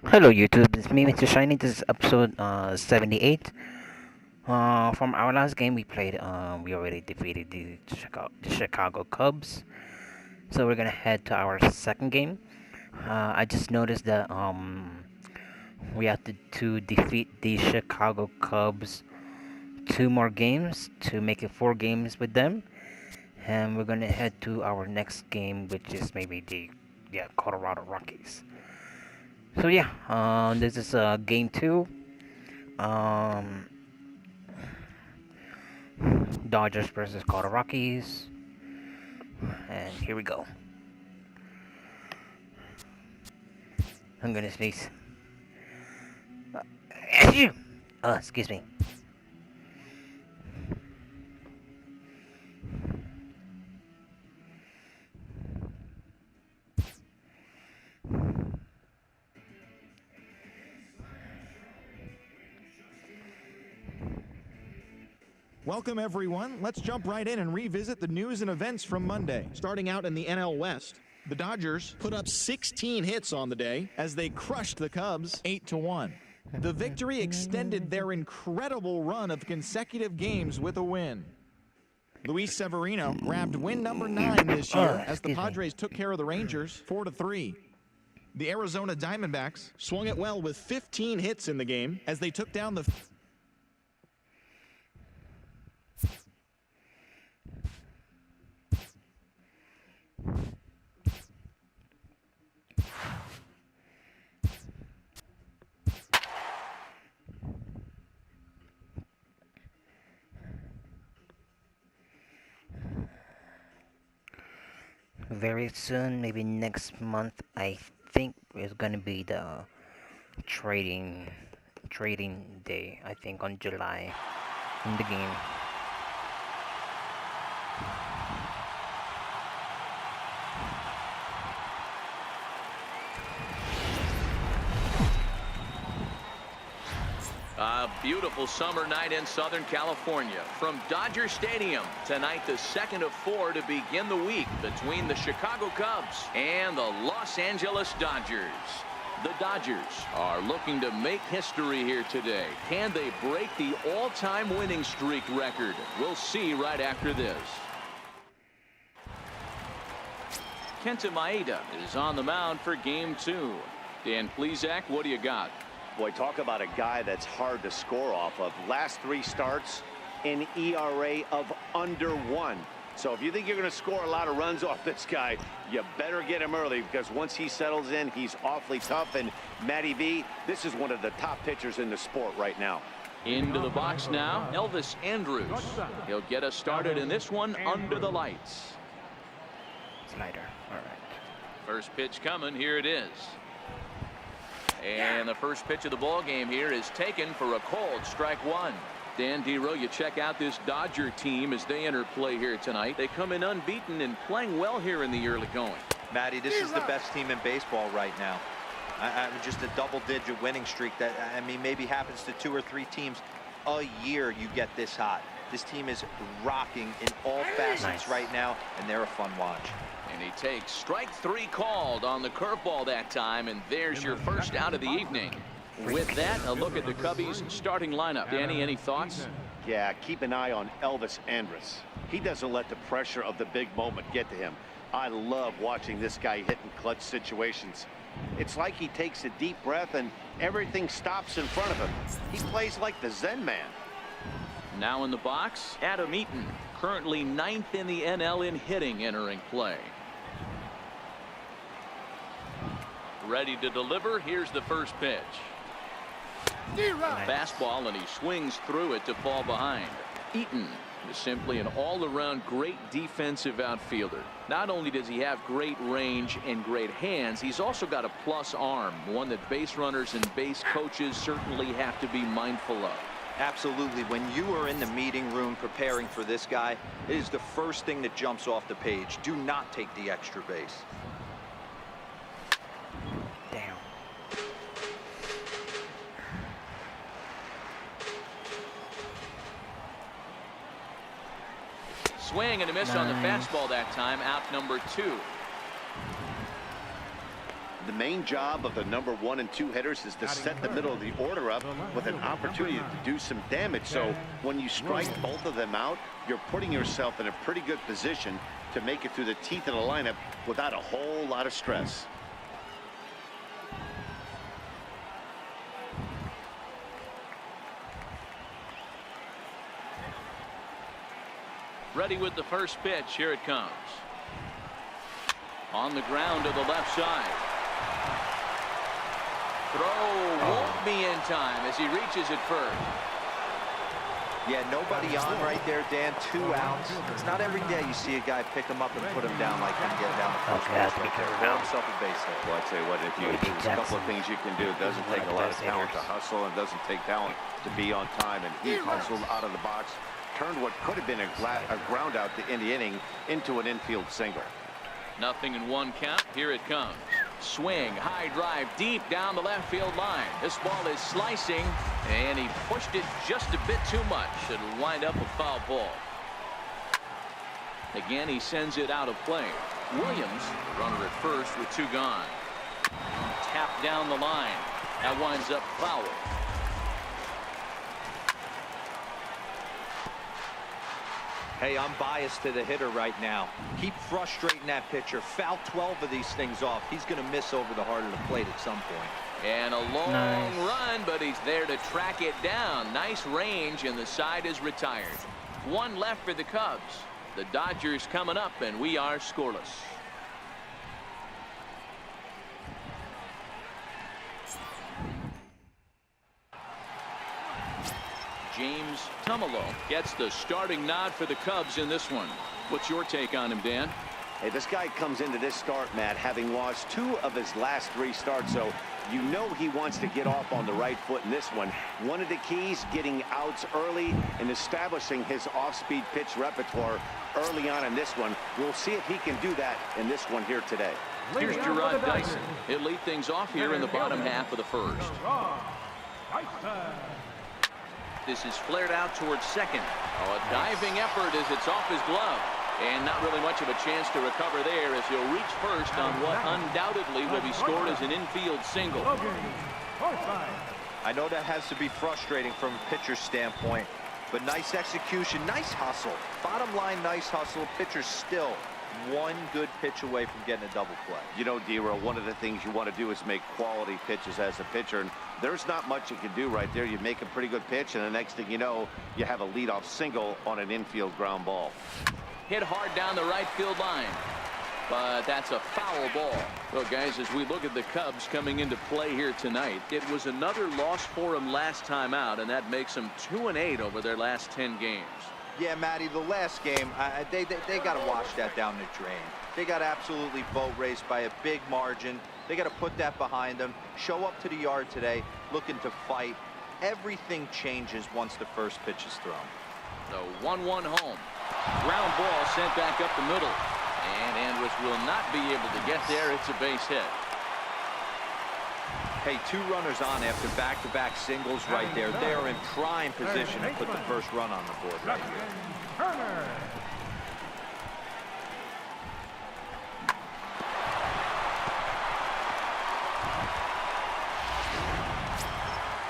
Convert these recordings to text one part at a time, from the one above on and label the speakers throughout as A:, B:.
A: Hello YouTube, it's me Mr. Shiny. This is episode 78. From our last game we played, we already defeated the Chicago Cubs. So we're gonna head to our second game. I just noticed that we have to defeat the Chicago Cubs two more games to make it 4 games with them. And we're gonna head to our next game, which is maybe the Colorado Rockies. So yeah, this is game 2. Um, Dodgers versus Colorado Rockies. And here we go. I'm gonna sneeze. Excuse me.
B: Welcome, everyone. Let's jump right in and revisit the news and events from Monday. Starting out in the NL West, the Dodgers put up 16 hits on the day as they crushed the Cubs 8-1. The victory extended their incredible run of consecutive games with a win. Luis Severino grabbed win number 9 this year as the Padres took care of the Rangers 4-3. The Arizona Diamondbacks swung it well with 15 hits in the game as they took down the
A: Very soon, maybe next month, I think is gonna be the trading trading day. I think on July in the game.
C: A beautiful summer night in Southern California. From Dodger Stadium, tonight the second of 4 to begin the week between the Chicago Cubs and the Los Angeles Dodgers. The Dodgers are looking to make history here today. Can they break the all-time winning streak record? We'll see right after this. Kenta Maeda is on the mound for game 2. Dan Plesac, what do you got?
D: Boy, talk about a guy that's hard to score off of. Last 3 starts, an ERA of under 1. So if you think you're going to score a lot of runs off this guy, you better get him early, because once he settles in, he's awfully tough. And Matty V, this is one of the top pitchers in the sport right now.
C: Into the box now, Elvis Andrus. He'll get us started in this one under the lights.
A: Slider. All right.
C: First pitch coming. Here it is. And the first pitch of the ball game here is taken for a called strike 1. Dan Dero, you check out this Dodger team as they enter play here tonight. They come in unbeaten and playing well here in the early going.
E: Matty, this is the best team in baseball right now. Just a double-digit winning streak that, I mean, maybe happens to 2 or 3 teams a year. You get this hot. This team is rocking in all facets right now, and they're a fun watch.
C: And he takes strike 3 called on the curveball that time, and there's your first out of the evening. With that, a look at the Cubbies starting lineup. Danny, any thoughts?
D: Yeah, keep an eye on Elvis Andrus. He doesn't let the pressure of the big moment get to him. I love watching this guy hit in clutch situations. It's like he takes a deep breath and everything stops in front of him. He plays like the Zen man.
C: Now in the box, Adam Eaton, currently 9th in the NL in hitting, entering play. Ready to deliver. Here's the first pitch. Fastball, and he swings through it to fall behind. Eaton is simply an all-around great defensive outfielder. Not only does he have great range and great hands, he's also got a plus arm, one that base runners and base coaches certainly have to be mindful of.
E: Absolutely. When you are in the meeting room preparing for this guy, it is the first thing that jumps off the page. Do not take the extra base.
A: Damn.
C: Swing and a miss on the fastball that time. Out number 2.
D: The main job of the number 1 and 2 hitters is to set the middle of the order up with an opportunity to do some damage. So when you strike both of them out, you're putting yourself in a pretty good position to make it through the teeth of the lineup without a whole lot of stress.
C: Ready with the first pitch. Here it comes. On the ground to the left side. Throw won't be in time as he reaches it first.
E: Yeah, nobody on right there, Dan. 2 outs. It's not every day you see a guy pick him up and put him down like him, get down the first base. Throw himself a base hit.
D: Well, I'd say what, if you, there's a couple of things you can do. It doesn't take a lot of talent to hustle, and doesn't take talent to be on time. And he hustled out of the box, turned what could have been a ground out in the inning into an infield single.
C: 0-1 count. Here it comes. Swing, high drive, deep down the left field line. This ball is slicing, and he pushed it just a bit too much. It'll wind up a foul ball. Again, he sends it out of play. Williams, runner at first with 2 gone. Tapped down the line. That winds up foul.
E: Hey, I'm biased to the hitter right now. Keep frustrating that pitcher. Foul 12 of these things off. He's going to miss over the heart of the plate at some point.
C: And a long run, but he's there to track it down. Nice range, and the side is retired. 1 left for the Cubs. The Dodgers coming up, and we are scoreless. James Tumalo gets the starting nod for the Cubs in this one. What's your take on him, Dan?
D: Hey, this guy comes into this start, Matt, having lost 2 of his last 3 starts, so you know he wants to get off on the right foot in this one. One of the keys, getting outs early and establishing his off-speed pitch repertoire early on in this one. We'll see if he can do that in this one here today.
C: Here's Gerard Dyson. He'll lead things off here in the bottom half of the first. This is flared out towards second. Oh, a diving effort as it's off his glove. And not really much of a chance to recover there as he'll reach first on what undoubtedly will be scored as an infield single.
E: I know that has to be frustrating from a pitcher's standpoint, but nice execution, nice hustle. Bottom line, nice hustle. Pitcher's still 1 good pitch away from getting a double play.
D: You know, D-Roll, one of the things you want to do is make quality pitches as a pitcher, and there's not much you can do right there. You make a pretty good pitch, and the next thing you know, you have a leadoff single on an infield ground ball.
C: Hit hard down the right field line, but that's a foul ball. Well, guys, as we look at the Cubs coming into play here tonight, it was another loss for them last time out, and that makes them 2-8 over their last 10 games.
E: Yeah, Matty, the last game, they got to wash that down the drain. They got absolutely boat raced by a big margin. They got to put that behind them. Show up to the yard today looking to fight. Everything changes once the first pitch is thrown.
C: The 1-1 home. Ground ball sent back up the middle. And Andrus will not be able to get there. It's a base hit.
E: Hey, 2 runners on after back-to-back singles right there. They are in prime position to put the first run on the board right here.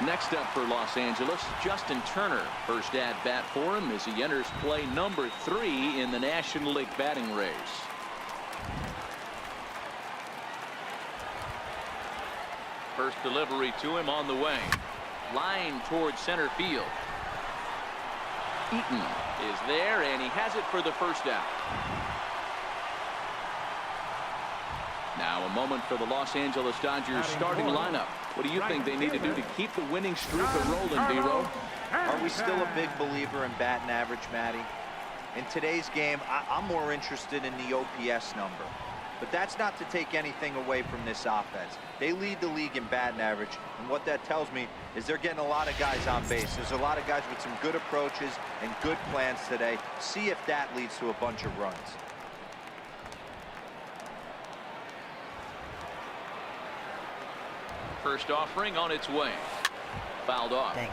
C: Next up for Los Angeles, Justin Turner. First at bat for him as he enters play number 3 in the National League batting race. First delivery to him on the way. Line towards center field. Eaton is there, and he has it for the first out. Now a moment for the Los Angeles Dodgers starting lineup. What do you think they need to do to keep the winning streak rolling, D-Roll?
E: Are we still a big believer in batting average, Matty? In today's game, I'm more interested in the OPS number. But that's not to take anything away from this offense. They lead the league in batting average, and what that tells me is they're getting a lot of guys on base. There's a lot of guys with some good approaches and good plans today. See if that leads to a bunch of runs.
C: First offering on its way. Fouled off.
A: Dang.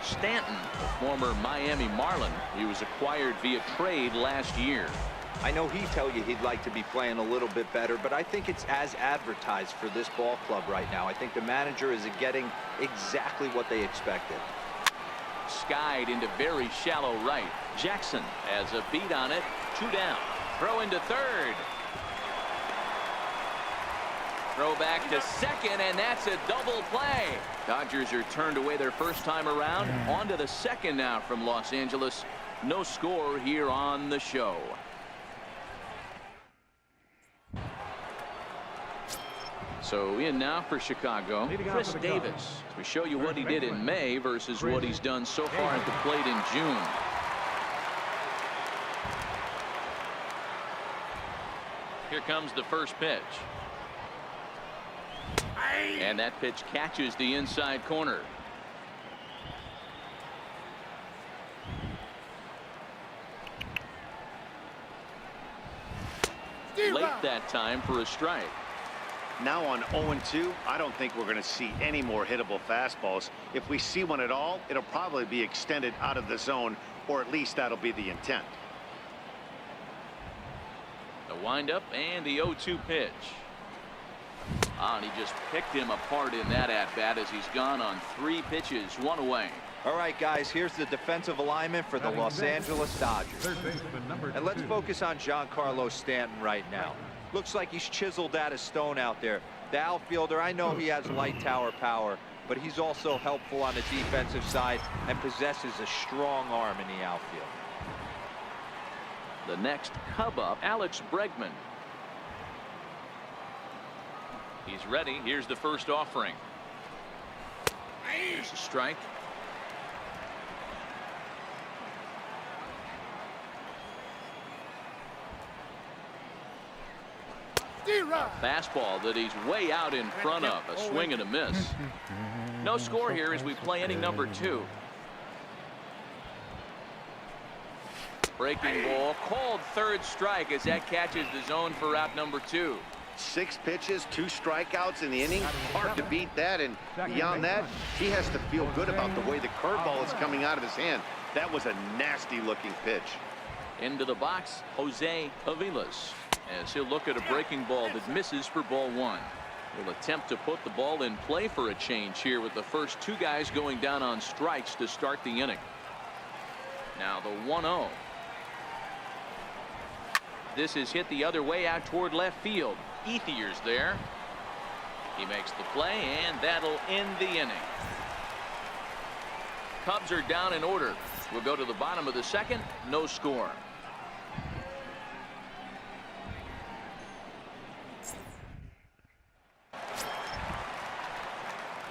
C: Stanton, a former Miami Marlin. He was acquired via trade last year.
E: I know he'd tell you he'd like to be playing a little bit better, but I think it's as advertised for this ball club right now. I think the manager is getting exactly what they expected.
C: Skied into very shallow right. Jackson has a beat on it. 2 down. Throw into third. Throw back to second, and that's a double play. Dodgers are turned away their first time around. On to the second now from Los Angeles. No score here on the show. So in now for Chicago, Chris Davis. We show you what he did in May versus what he's done so far at the plate in June. Here comes the first pitch. And that pitch catches the inside corner. Late that time for a strike.
D: Now on 0-2, I don't think we're going to see any more hittable fastballs. If we see one at all, it'll probably be extended out of the zone, or at least that'll be the intent.
C: The windup and the 0-2 pitch. And he just picked him apart in that at-bat as he's gone on 3 pitches, 1 away.
E: All right, guys, here's the defensive alignment for the Los Angeles Dodgers. And let's focus on Giancarlo Stanton right now. Looks like he's chiseled out of stone out there. The outfielder, I know he has light tower power, but he's also helpful on the defensive side and possesses a strong arm in the outfield.
C: The next Cub up, Alex Bregman. He's ready. Here's the first offering. Here's a strike. A fastball that he's way out in front of. A swing and a miss. No score here as we play inning number 2. Breaking ball called third strike as that catches the zone for out number 2.
D: 6 pitches, 2 strikeouts in the inning. Hard to beat that, and beyond that, he has to feel good about the way the curveball is coming out of his hand. That was a nasty looking pitch.
C: Into the box, Jose Aviles, as he'll look at a breaking ball that misses for ball 1. He'll attempt to put the ball in play for a change here with the first 2 guys going down on strikes to start the inning. Now the 1-0. This is hit the other way out toward left field. Ethier's there. He makes the play, and that'll end the inning. Cubs are down in order. We'll go to the bottom of the second. No score.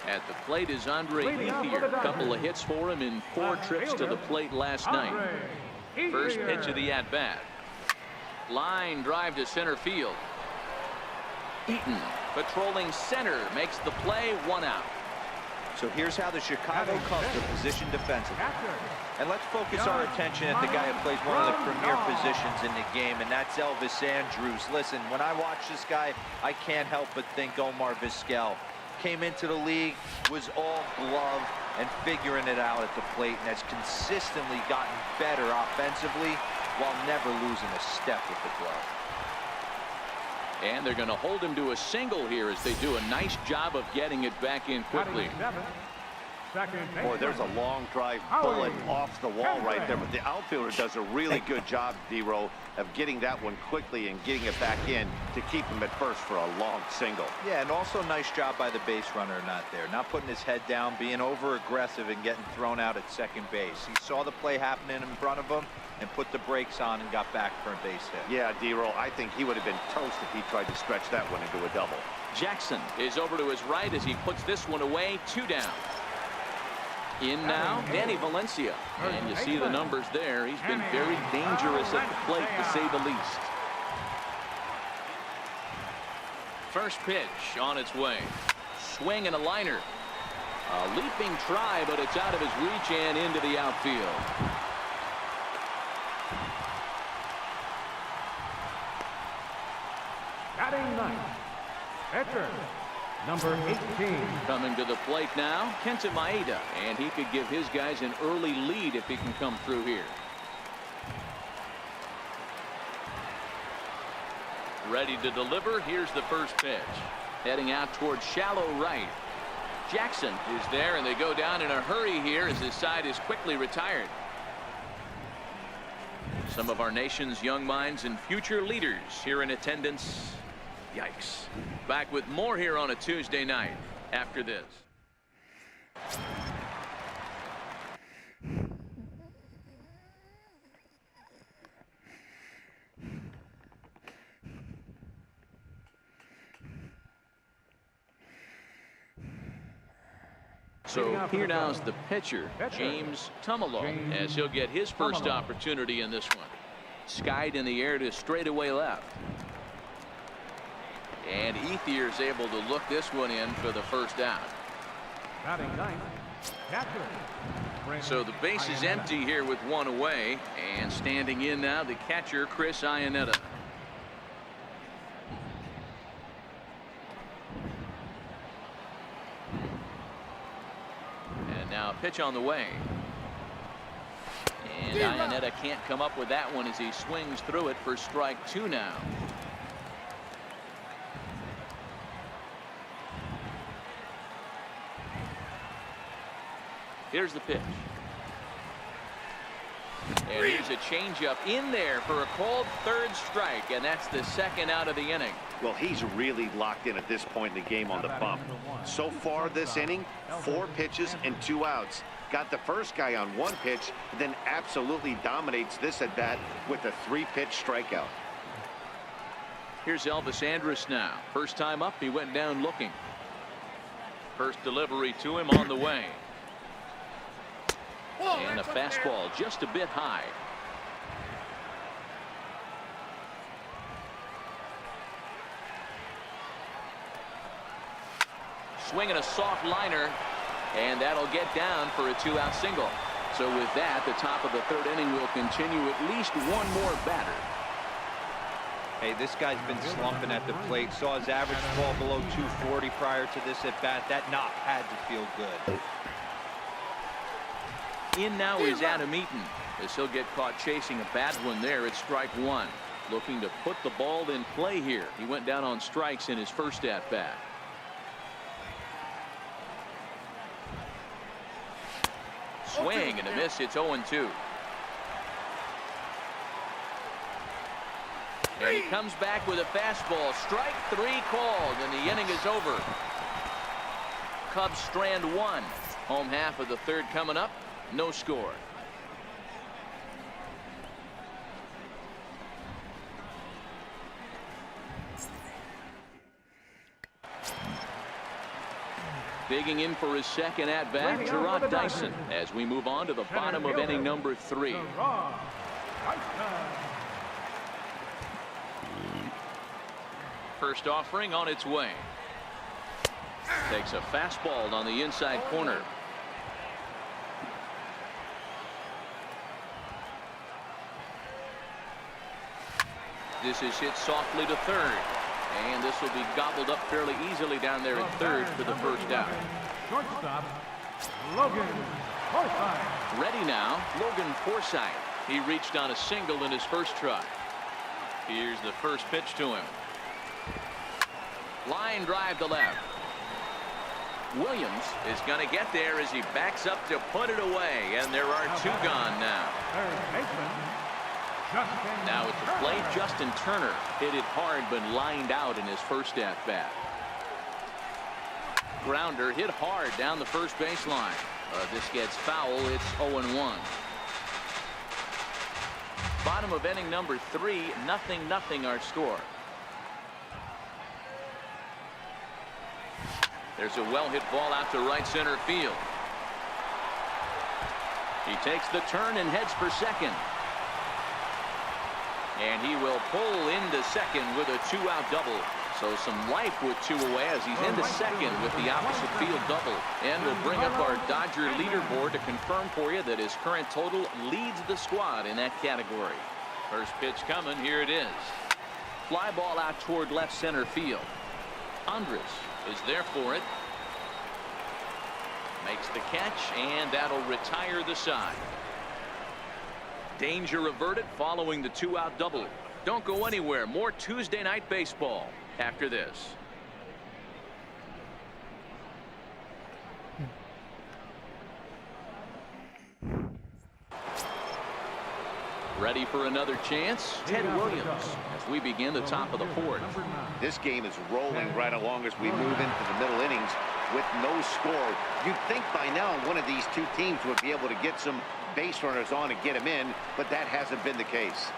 C: At the plate is Andre Ethier. A couple of hits for him in 4 trips to the plate last night. First pitch of the at-bat. Line drive to center field. Eaton patrolling center makes the play, 1 out.
E: So here's how the Chicago Cubs are positioned defensively. And let's focus our attention at the guy who plays one of the premier positions in the game, and that's Elvis Andrus. Listen, when I watch this guy, I can't help but think Omar Vizquel. Came into the league, was all glove and figuring it out at the plate, and has consistently gotten better offensively while never losing a step with the glove.
C: And they're going to hold him to a single here as they do a nice job of getting it back in quickly.
D: Boy, there's a long drive bullet off the wall right there, but the outfielder does a really good job, D-Row, of getting that one quickly and getting it back in to keep him at first for a long single.
E: Yeah, and also nice job by the base runner not there, not putting his head down, being over aggressive and getting thrown out at second base. He saw the play happening in front of him and put the brakes on and got back for a base hit.
D: Yeah, D-Row, I think he would have been toast if he tried to stretch that one into a double.
C: Jackson is over to his right as he puts this one away. 2 down. In now, Danny Valencia. And you see the numbers there. He's been very dangerous at the plate, to say the least. First pitch on its way. Swing and a liner. A leaping try, but it's out of his reach and into the outfield.
F: Batting ninth, pitcher number 18.
C: Coming to the plate now, Kenta Maeda, and he could give his guys an early lead if he can come through here. Ready to deliver. Here's the first pitch. Heading out towards shallow right. Jackson is there, and they go down in a hurry here as his side is quickly retired. Some of our nation's young minds and future leaders here in attendance. Yikes. Back with more here on a Tuesday night after this. So here now's the pitcher, James Tumalo, as he'll get his first opportunity in this one. Skied in the air to straightaway left. And Ethier's able to look this one in for the first out. So the base is empty here with one away, and standing in now the catcher, Chris Iannetta. And now a pitch on the way. And Iannetta can't come up with that one as he swings through it for strike 2 now. Here's the pitch. And here's a changeup in there for a called third strike, and that's the second out of the inning.
D: Well, he's really locked in at this point in the game on the bump. So far this inning, 4 pitches and 2 outs. Got the first guy on 1 pitch, then absolutely dominates this at bat with a 3-pitch strikeout.
C: Here's Elvis Andrus now. First time up, he went down looking. First delivery to him on the way. And a fastball just a bit high. Swinging a soft liner, and that'll get down for a 2-out single. So with that, the top of the 3rd inning will continue at least one more batter.
E: Hey, this guy's been slumping at the plate. Saw his average fall below 240 prior to this at bat. That knock had to feel good.
C: In now is Adam Eaton, as he'll get caught chasing a bad one there at strike 1. Looking to put the ball in play here. He went down on strikes in his first at bat. Swing and a miss. It's 0-2. And he comes back with a fastball. Strike 3 called, and the inning is over. Cubs strand 1. Home half of the 3rd coming up. No score. Digging in for his second at bat, Gerard Dyson, as we move on to the bottom of inning number 3. First offering on its way. Takes a fastball on the inside corner. This is hit softly to 3rd. And this will be gobbled up fairly easily down there at 3rd for the first out.
F: Shortstop, Logan Forsythe.
C: Ready now, Logan Forsythe. He reached on a single in his first try. Here's the first pitch to him. Line drive to left. Williams is going to get there as he backs up to put it away. And there are 2 gone now.
F: Third baseman, Justin
C: Now at the plate, Justin Turner hit it hard but lined out in his first at bat. Grounder hit hard down the first baseline. This gets foul. It's 0-1. Bottom of inning number 3, 0-0 our score. There's a well-hit ball out to right center field. He takes the turn and heads for second. And he will pull into second with a 2-out double. So some life with 2 away as he's into second with the opposite field double. And we'll bring up our Dodger leaderboard to confirm for you that his current total leads the squad in that category. First pitch coming. Here it is. Fly ball out toward left center field. Andrus is there for it. Makes the catch, and that'll retire the side. Danger averted following the 2-out double. Don't go anywhere. More Tuesday Night Baseball after this. Ready for another chance? Ted Williams as we begin the top of the fourth.
D: This game is rolling right along as we move into the middle innings with no score. You'd think by now one of these two teams would be able to get some base runners on and get him in, but that hasn't been the case.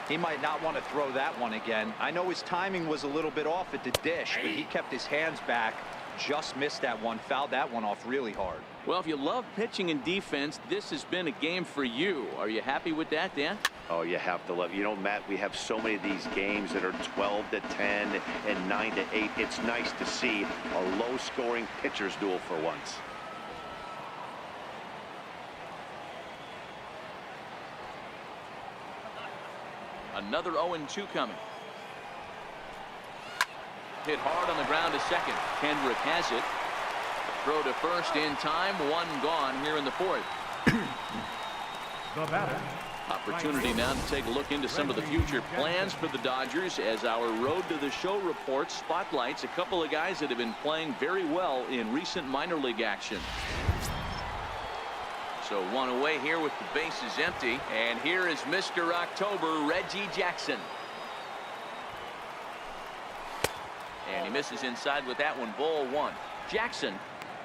E: He might not want to throw that one again. I know his timing was a little bit off at the dish, but he kept his hands back, just missed that one, fouled that one off really hard.
C: Well, if you love pitching and defense, this has been a game for you. Are you happy with that, Dan?
D: Oh, you have to love. You know, Matt, we have so many of these games that are 12-10 and 9-8. It's nice to see a low-scoring pitcher's duel for once.
C: Another 0-2 coming. Hit hard on the ground to second. Kendrick has it. Throw to first in time. One gone here in the fourth.
F: The batter.
C: Opportunity now to take a look into some of the future plans for the Dodgers as our Road to the Show report spotlights a couple of guys that have been playing very well in recent minor league action. So one away here with the bases empty, and here is Mr. October, Reggie Jackson. And he misses inside with that one. Ball one. Jackson,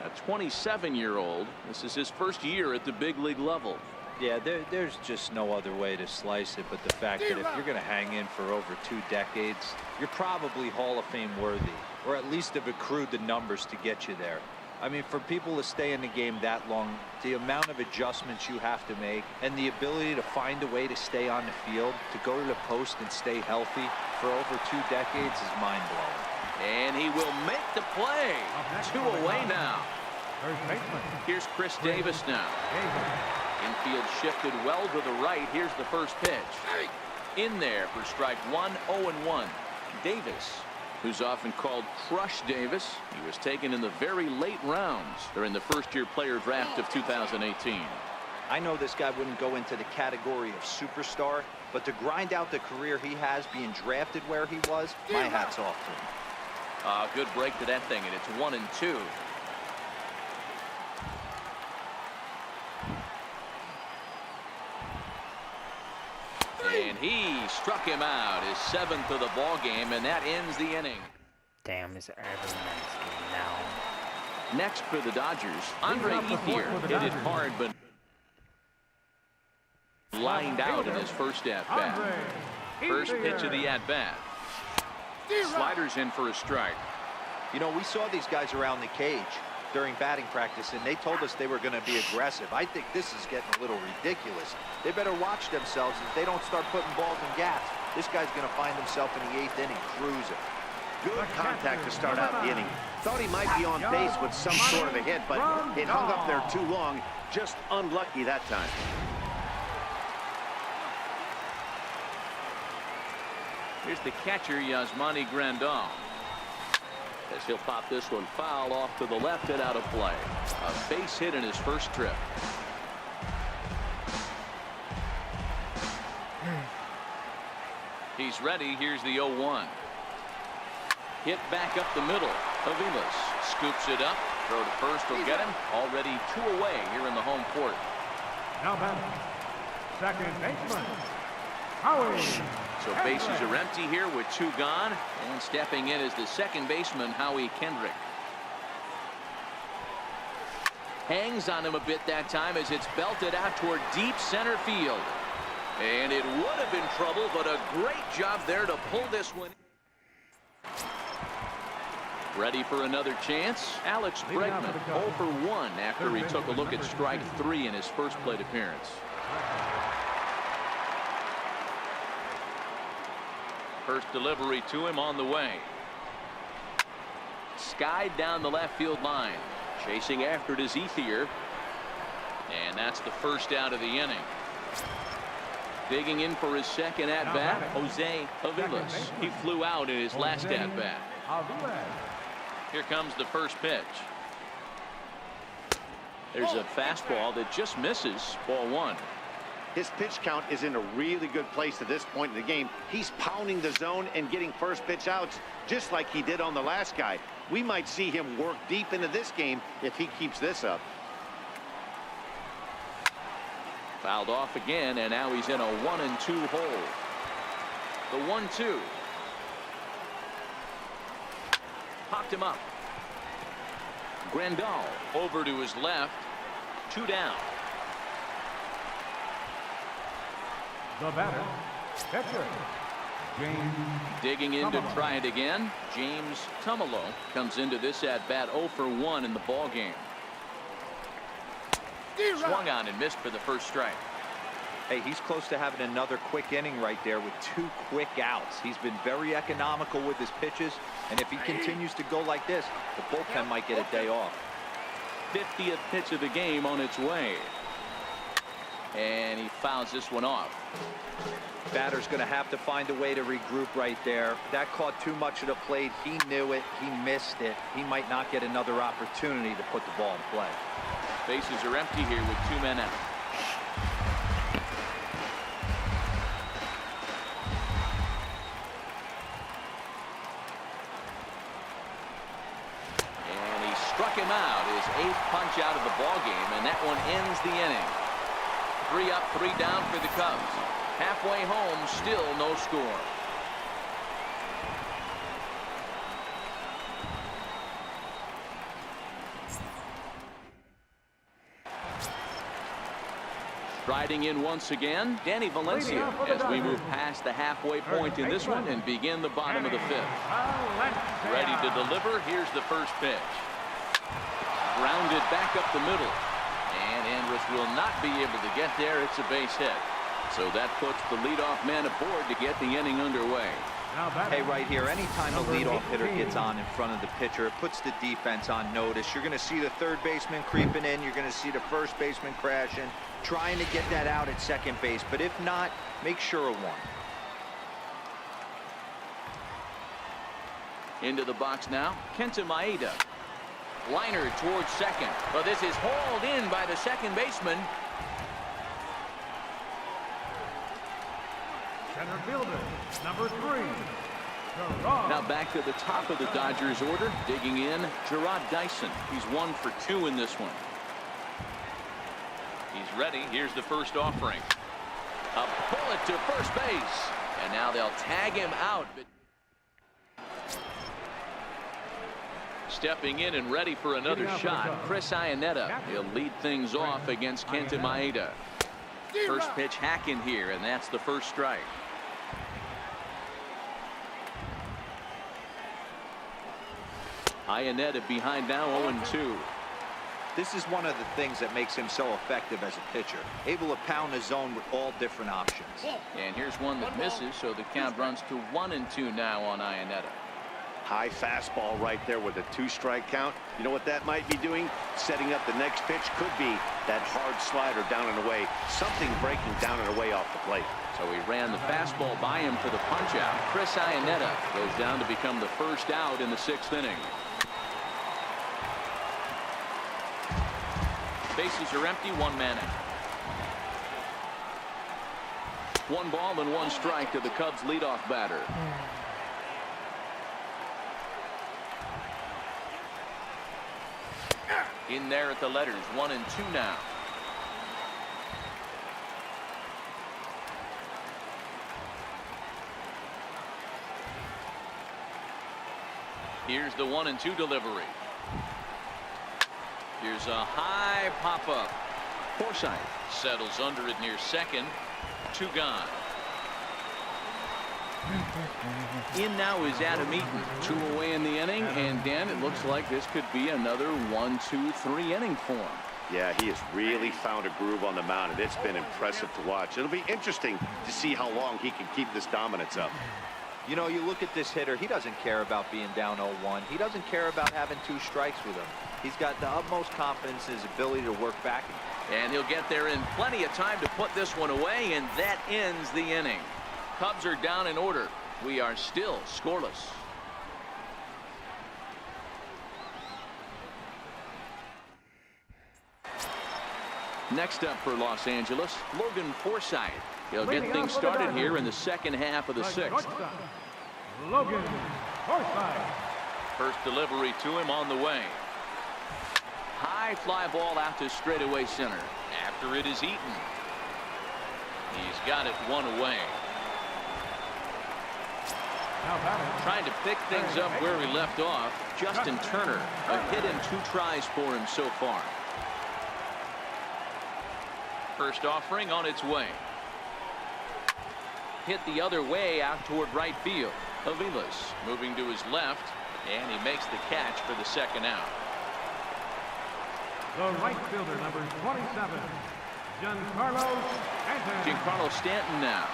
C: a 27-year-old. This is his first year at the big league level.
E: Yeah, there's just no other way to slice it but the fact that if you're going to hang in for over 2 decades, you're probably Hall of Fame worthy, or at least have accrued the numbers to get you there. I mean, for people to stay in the game that long, the amount of adjustments you have to make and the ability to find a way to stay on the field, to go to the post and stay healthy for over 2 decades is mind-blowing.
C: And he will make the play. 2 away now.
F: First baseman.
C: Here's Chris Davis now. Infield shifted well to the right. Here's the first pitch. In there for strike one. 0-1. Davis, who's often called Crush Davis. He was taken in the very late rounds during the first-year player draft of 2018.
E: I know this guy wouldn't go into the category of superstar, but to grind out the career he has being drafted where he was, my hat's off to him.
C: Good break to that thing, and it's 1-2. And he struck him out, his 7th of the ball game, and that ends the inning.
A: Damn, it's Everman's game now.
C: Next for the Dodgers, Andre Ethier hit it hard, but lined out in his first at-bat. First pitch of the at-bat. Sliders in for a strike.
E: You know, we saw these guys around the cage during batting practice, and they told us they were going to be aggressive. I think this is getting a little ridiculous. They better watch themselves if they don't start putting balls in gaps. This guy's going to find himself in the 8th inning cruising.
D: Good contact to start out the inning. Thought he might be on base with some sort of a hit, but it hung up there too long. Just unlucky that time.
C: Here's the catcher, Yasmani Grandal. As he'll pop this one foul off to the left and out of play. A base hit in his first trip. He's ready. Here's the 0-1. Hit back up the middle. Aviles scoops it up. Throw to first will get him. Already 2 away here in the home court.
F: Now batting, second baseman, Howie.
C: So bases are empty here with 2 gone. And stepping in is the second baseman, Howie Kendrick. Hangs on him a bit that time as it's belted out toward deep center field. And it would have been trouble, but a great job there to pull this one. Ready for another chance? Alex Bregman 0 for 1 after he took a look at strike 3 in his first plate appearance. First delivery to him on the way. Skied down the left field line. Chasing after it is Ethier. And that's the first out of the inning. Digging in for his second at-bat, Jose Aviles. He flew out in his last at-bat. Here comes the first pitch. There's a fastball that just misses. Ball 1.
D: His pitch count is in a really good place at this point in the game. He's pounding the zone and getting first pitch outs just like he did on the last guy. We might see him work deep into this game if he keeps this up.
C: Fouled off again, and now he's in a 1-2 hole. The 1-2. Popped him up. Grandal over to his left. 2 down.
F: The batter, pitcher, James.
C: Digging in to
F: Tumalo.
C: try it again. James Tumalo comes into this at bat 0 for 1 in the ball game. Swung on and missed for the first strike.
E: Hey, he's close to having another quick inning right there with 2 quick outs. He's been very economical with his pitches, and if he continues to go like this, the bullpen might get a day off.
C: 50th pitch of the game on its way. And he fouls this one off.
E: Batter's going to have to find a way to regroup right there. That caught too much of the plate. He knew it. He missed it. He might not get another opportunity to put the ball in play.
C: Bases are empty here with 2 men out. And he struck him out, his 8th punch out of the ball game, and that one ends the inning. 3 up, 3 down for the Cubs. Halfway home, still no score. Striding in once again, Danny Valencia, as we move past the halfway point in this one and begin the bottom of the 5th. Ready to deliver. Here's the first pitch. Grounded back up the middle. And Andrus will not be able to get there. It's a base hit. So that puts the leadoff man aboard to get the inning underway.
E: Hey, right here, anytime a leadoff hitter gets on in front of the pitcher, it puts the defense on notice. You're going to see the third baseman creeping in. You're going to see the first baseman crashing, trying to get that out at second base. But if not, make sure of one.
C: Into the box now, Kenta Maeda. Liner towards second. But this is hauled in by the second baseman.
F: Center fielder, number 3, Gerard.
C: Now back to the top of the Dodgers order. Digging in, Gerard Dyson. He's 1 for 2 in this one. He's ready. Here's the first offering. A bullet to first base. And now they'll tag him out. Stepping in and ready for another shot, Chris Iannetta. He'll lead things off against Kenta Maeda. First pitch hacking here, and that's the first strike. Iannetta behind now 0-2.
E: This is one of the things that makes him so effective as a pitcher. Able to pound the zone with all different options.
C: And here's one that misses, so the count runs to 1-2 now on Iannetta.
D: High fastball right there with a 2-strike count. You know what that might be doing? Setting up the next pitch. Could be that hard slider down and away. Something breaking down and away off the plate.
C: So he ran the fastball by him for the punch out. Chris Iannetta goes down to become the first out in the 6th inning. Bases are empty, 1 man out. 1 ball and 1 strike to the Cubs leadoff batter. In there at the letters, 1-2 now. Here's the 1-2 delivery. Here's a high pop-up. Forsythe settles under it near second. 2 gone. In now is Adam Eaton. 2 away in the inning, and Dan, it looks like this could be another 1-2-3 inning for him.
D: Yeah, he has really found a groove on the mound, and it's been impressive to watch. It'll be interesting to see how long he can keep this dominance up.
E: You know, you look at this hitter, he doesn't care about being down 0-1. He doesn't care about having 2 strikes with him. He's got the utmost confidence in his ability to work back.
C: And he'll get there in plenty of time to put this one away, and that ends the inning. Cubs are down in order. We are still scoreless. Next up for Los Angeles, Logan Forsythe. He'll get things started here in the second half of the sixth.
F: Logan Forsythe.
C: First delivery to him on the way. High fly ball out to straightaway center. After it is Eaton. He's got it one away. Trying to pick things up where he left off. Justin Turner, a hit and 2 tries for him so far. First offering on its way. Hit the other way out toward right field. Aviles moving to his left, and he makes the catch for the second out.
F: The right fielder, number 27, Giancarlo Stanton.
C: Giancarlo Stanton now.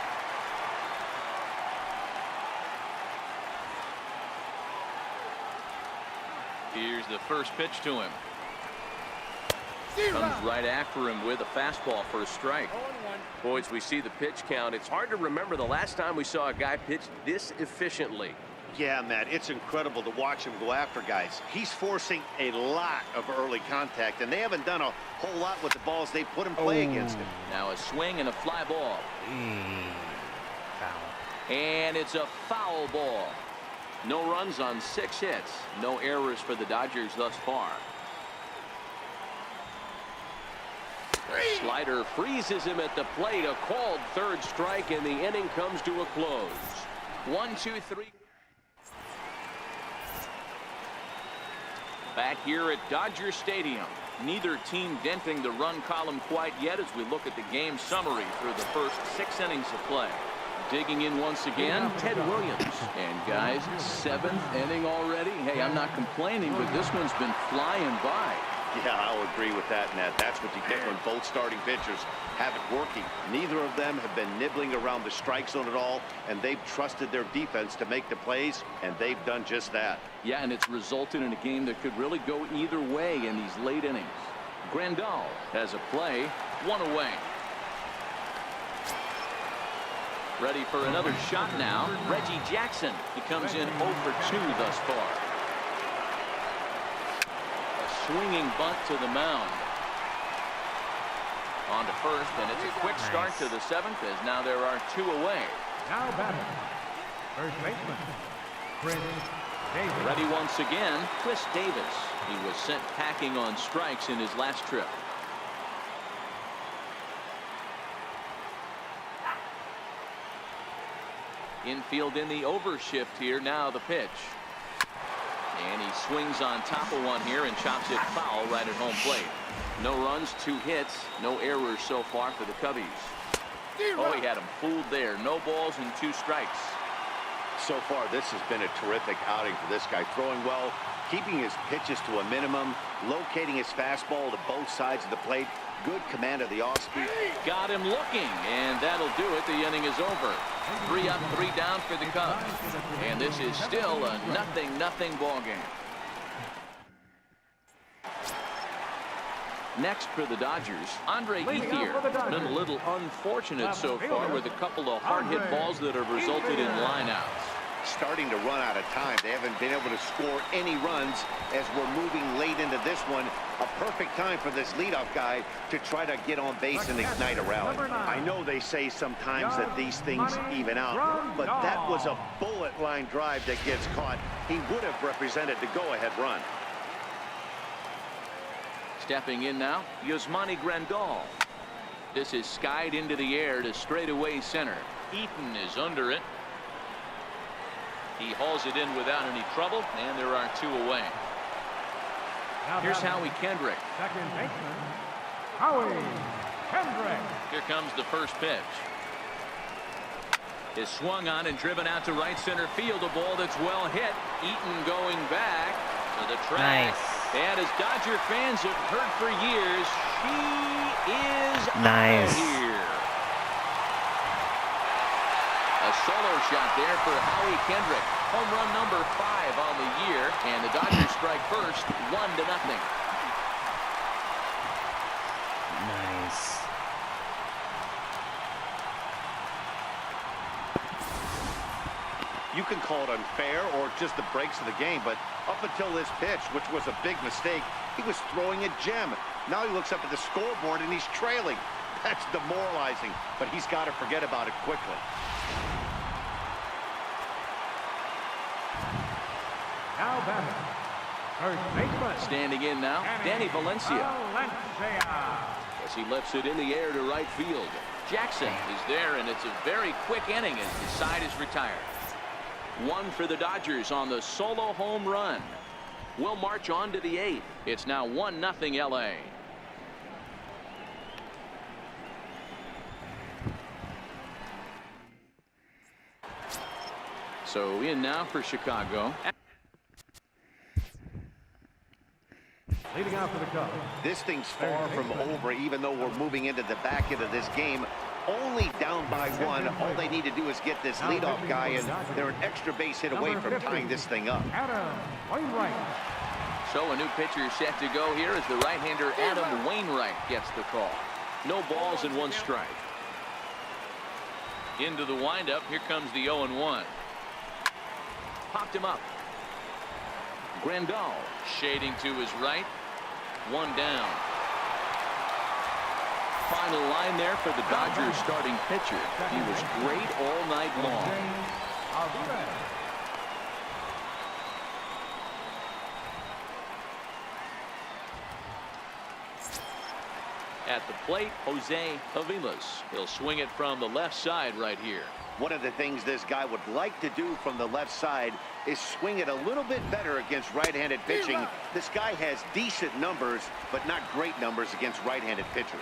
C: Here's the first pitch to him. Comes right after him with a fastball for a strike.
G: Boys, we see the pitch count. It's hard to remember the last time we saw a guy pitch this efficiently.
D: Yeah, Matt, it's incredible to watch him go after guys. He's forcing a lot of early contact, and they haven't done a whole lot with the balls they put in play against him.
C: Now a swing and a fly ball.
A: Foul.
C: And it's a foul ball. No runs on 6 hits. No errors for the Dodgers thus far. Slider freezes him at the plate. A called third strike, and the inning comes to a close. 1, 2, 3. Back here at Dodger Stadium. Neither team denting the run column quite yet as we look at the game summary through the first 6 innings of play. Digging in once again, Ted Williams. And guys, 7th inning already. Hey, I'm not complaining, but this one's been flying by.
D: Yeah, I'll agree with that, Matt. That's what you get when both starting pitchers have it working. Neither of them have been nibbling around the strike zone at all, and they've trusted their defense to make the plays, and they've done just that.
C: Yeah, and it's resulted in a game that could really go either way in these late innings. Grandal has a play, 1 away. Ready for another shot now. Reggie Jackson. He comes in 0 for 2 thus far. Swinging bunt to the mound. On to first, and it's a quick start to the 7th as now there are 2 away.
F: Now batting, first baseman, Chris Davis.
C: Ready once again, Chris Davis. He was sent packing on strikes in his last trip. Infield in the overshift here. Now the pitch. And he swings on top of one here and chops it foul right at home plate. No runs, 2 hits, no errors so far for the Cubbies. Oh, he had him fooled there. No balls and 2 strikes.
D: So far, this has been a terrific outing for this guy. Throwing well, keeping his pitches to a minimum, locating his fastball to both sides of the plate. Good command of the off-speed.
C: Got him looking, and that'll do it. The inning is over. 3 up, 3 down for the Cubs. And this is still a 0-0 ball game. Next for the Dodgers, Andre Ethier. Been a little unfortunate so far with a couple of hard-hit balls that have resulted in lineouts.
D: Starting to run out of time. They haven't been able to score any runs as we're moving late into this one. A perfect time for this leadoff guy to try to get on base and ignite a rally. I know they say sometimes that these things even out, but that was a bullet line drive that gets caught. He would have represented the go-ahead run.
C: Stepping in now, Yasmani Grandal. This is skied into the air to straightaway center. Eaton is under it. He hauls it in without any trouble, and there are 2 away. Here's Howie Kendrick.
F: Second baseman, Howie Kendrick.
C: Here comes the first pitch. Is swung on and driven out to right center field. A ball that's well hit. Eaton going back to the track.
A: Nice.
C: And as Dodger fans have heard for years, she is
A: Nice.
C: out of here. A solo shot there for Howie Kendrick. Home run number 5 on the year, and the Dodgers strike first, 1-0.
A: Nice.
D: You can call it unfair or just the breaks of the game, but up until this pitch, which was a big mistake, he was throwing a gem. Now he looks up at the scoreboard and he's trailing. That's demoralizing, but he's got to forget about it quickly.
F: Now batting, first baseman.
C: Standing in now, Danny Valencia. As he lifts it in the air to right field. Jackson is there, and it's a very quick inning as the side is retired. One for the Dodgers on the solo home run. We'll march on to the 8th. It's now 1-0 LA. So in now for Chicago.
F: Leading out for the Cubs.
D: This thing's far from over, even though we're moving into the back end of this game. Only down by 1. All they need to do is get this leadoff guy, and they're an extra base hit away from tying this thing up.
F: Adam Wainwright.
C: So a new pitcher set to go here as the right-hander Adam Wainwright gets the call. No balls and 1 strike. Into the windup. Here comes the 0-1. Popped him up. Grandal shading to his right. 1 down. Final line there for the Dodgers starting pitcher. He was great all night long. At the plate, Jose Aviles. He'll swing it from the left side right here.
D: One of the things this guy would like to do from the left side is swing it a little bit better against right-handed pitching. This guy has decent numbers, but not great numbers against right-handed pitchers.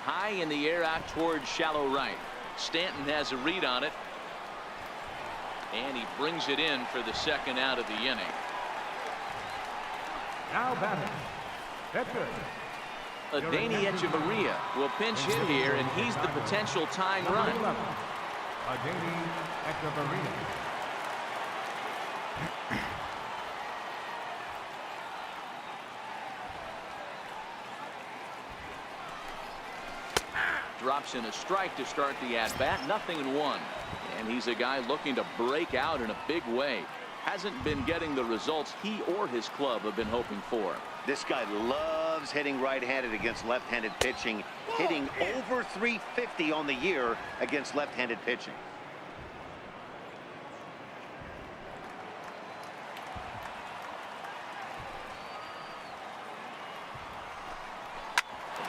C: High in the air out towards shallow right. Stanton has a read on it. And he brings it in for the 2nd out of the inning.
F: Now batting, pitcher.
C: Adeiny Echeverria will pinch hit here, and he's the potential tying run.
F: Adeiny Echeverria.
C: Drops in a strike to start the at-bat. 0-1. And he's a guy looking to break out in a big way. Hasn't been getting the results he or his club have been hoping for.
D: This guy loves hitting right-handed against left-handed pitching, hitting over 350 on the year against left-handed pitching.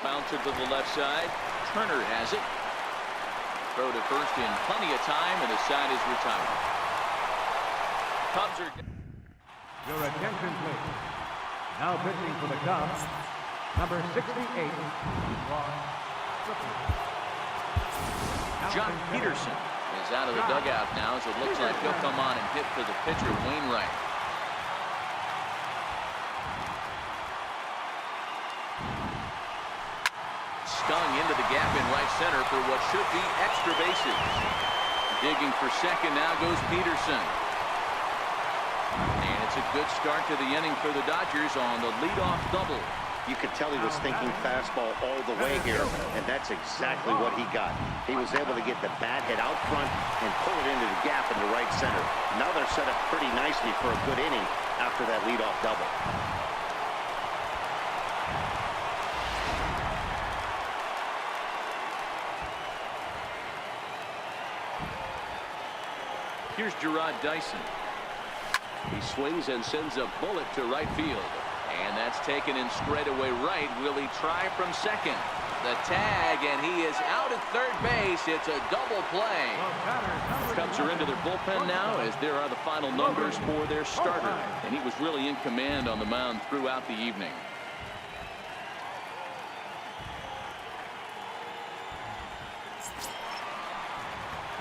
C: Bouncer to the left side. Turner has it. Throw to first in plenty of time, and the side is retired. Cubs are...
F: Your attention, please. Now pitching for the Cubs, number 68,
C: John Peterson is out of the dugout now, as it looks like he'll come on and hit for the pitcher, Wainwright. Stung into the gap in right center for what should be extra bases. Digging for second now goes Peterson. And it's a good start to the inning for the Dodgers on the leadoff double.
D: You could tell he was thinking fastball all the way here, and that's exactly what he got. He was able to get the bat hit out front and pull it into the gap in the right center. Now they're set up pretty nicely for a good inning after that leadoff double.
C: Here's Gerard Dyson.
G: He swings and sends a bullet to right field.
C: And that's taken in straightaway right. Will he try from second? The tag, and he is out at third base. It's a double play. Cubs are into their bullpen now, as there are the final numbers for their starter. And he was really in command on the mound throughout the evening.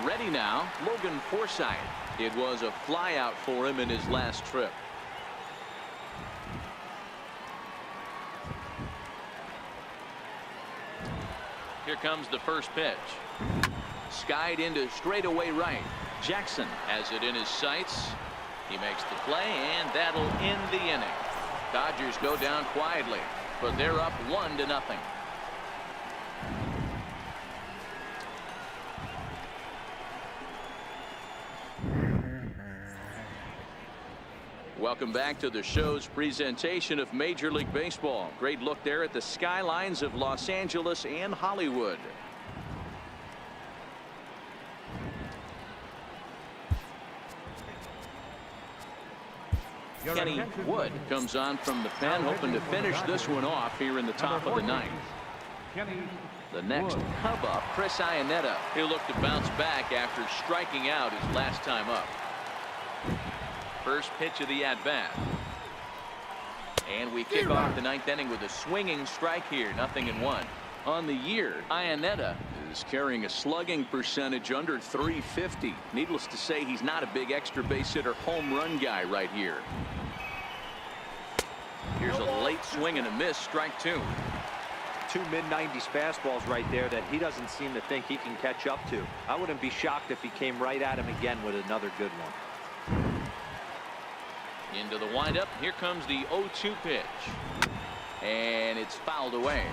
C: Ready now, Logan Forsythe. It was a flyout for him in his last trip. Here comes the first pitch. Skied into straightaway right. Jackson has it in his sights. He makes the play, and that'll end the inning. Dodgers go down quietly, but they're up 1-0. Welcome back to the show's presentation of Major League Baseball. Great look there at the skylines of Los Angeles and Hollywood. Kenny Wood comes on from the pen, hoping to finish this one off here in the top of the ninth. The next Cub up, Chris Iannetta. He'll look to bounce back after striking out his last time up. First pitch of the at-bat. And we kick off the ninth inning with a swinging strike here, 0-1. On the year, Iannetta is carrying a slugging percentage under .350. Needless to say, he's not a big extra base hitter home run guy right here. Here's a late swing and a miss, strike two.
E: Two mid-90s fastballs right there that he doesn't seem to think he can catch up to. I wouldn't be shocked if he came right at him again with another good one.
C: Into the windup. Here comes the 0-2 pitch. And it's fouled away.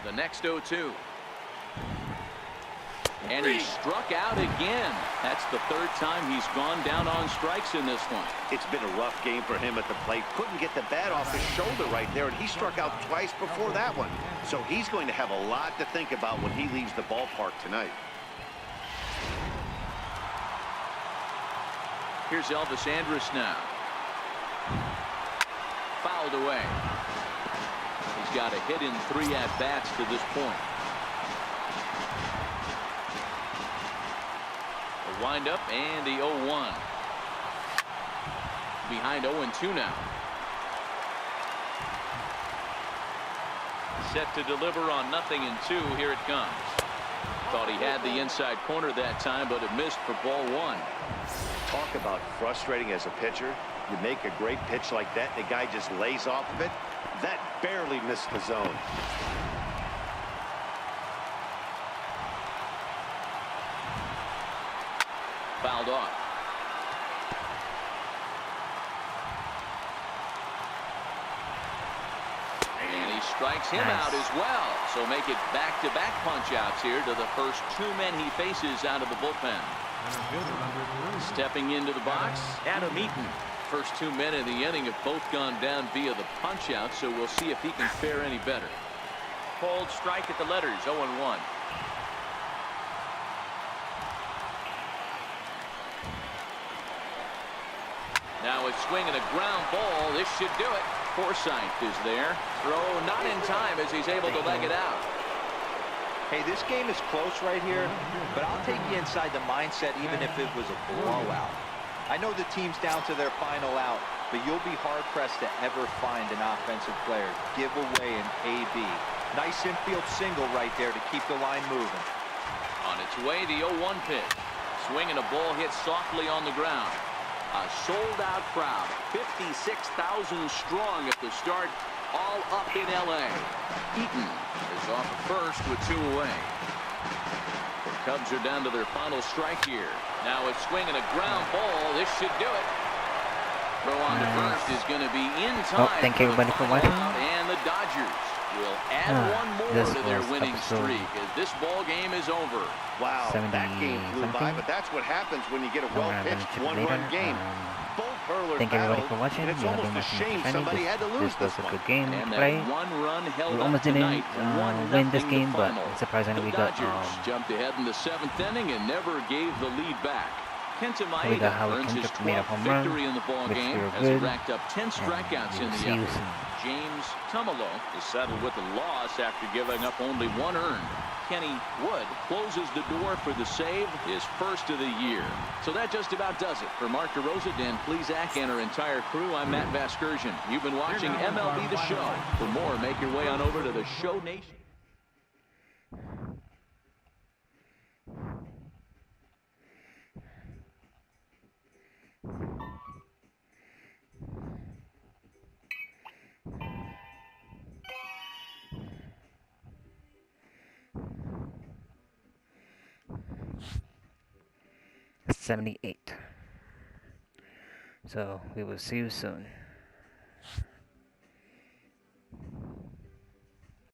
C: The next 0-2. And he struck out again. That's the third time he's gone down on strikes in this one.
D: It's been a rough game for him at the plate. Couldn't get the bat off his shoulder right there, and he struck out twice before that one. So he's going to have a lot to think about when he leaves the ballpark tonight.
C: Here's Elvis Andrus now. Fouled away. He's got a hit in 3 at-bats to this point. A windup and the 0-1. Behind 0-2 now. Set to deliver on 0-2. Here it comes. Thought he had the inside corner that time, but it missed for ball 1.
D: Talk about frustrating as a pitcher. You make a great pitch like that, and the guy just lays off of it. That barely missed the zone.
C: Fouled off. And he strikes him out as well. So make it back-to-back punch-outs here to the first 2 men he faces out of the bullpen. Stepping into the box, Adam Eaton. First 2 men in the inning have both gone down via the punch-out, so we'll see if he can fare any better. Called strike at the letters, 0-1. Now a swing and a ground ball. This should do it. Forsythe is there. Throw not in time as he's able to leg it out.
E: Hey, this game is close right here, but I'll take you inside the mindset even if it was a blowout. I know the team's down to their final out, but you'll be hard-pressed to ever find an offensive player give away an AB. Nice infield single right there to keep the line moving.
C: On its way, the 0-1 pitch. Swing and a ball hit softly on the ground. A sold-out crowd, 56,000 strong at the start, all up in L.A. Eaton is off at first with 2 away. The Cubs are down to their final strike here. Now a swing and a ground ball. This should do it. Throw on to first is going to be in time.
A: Thank you everybody for watching.
C: And the Dodgers will add one more to their winning streak as this ball game is over.
D: Wow, that game flew by, but that's what happens when you get a well-pitched one-run game. Both hurlers
A: thank everybody
D: battled,
A: for watching.
D: and it's almost a shame somebody had to lose
A: this
D: this
A: was a
D: one.
A: good game
C: And
A: to play.
C: that one run held
A: We
C: up
A: almost didn't
C: tonight,
A: win this
C: 1-0
A: game, but
C: final.
A: surprisingly we
C: The
A: got
C: Dodgers jumped ahead in the 7th inning and never gave the lead back. Kenta
A: we got
C: Maeda
A: Howard
C: earns his
A: Kenta made a
C: 12th
A: home run,
C: victory in the ball
A: which
C: game
A: we were
C: as he
A: good.
C: racked up 10 strikeouts in the
A: See you
C: effort.
A: soon.
C: James Tumalo is settled with the loss after giving up only 1 earned. Kenny Wood closes the door for the save, his first of the year. So that just about does it. For Mark DeRosa, Dan Plesac, and our entire crew, I'm Matt Vasgersian. You've been watching MLB The Show. For more, make your way on over to the Show Nation.
A: ep78. So we will see you soon.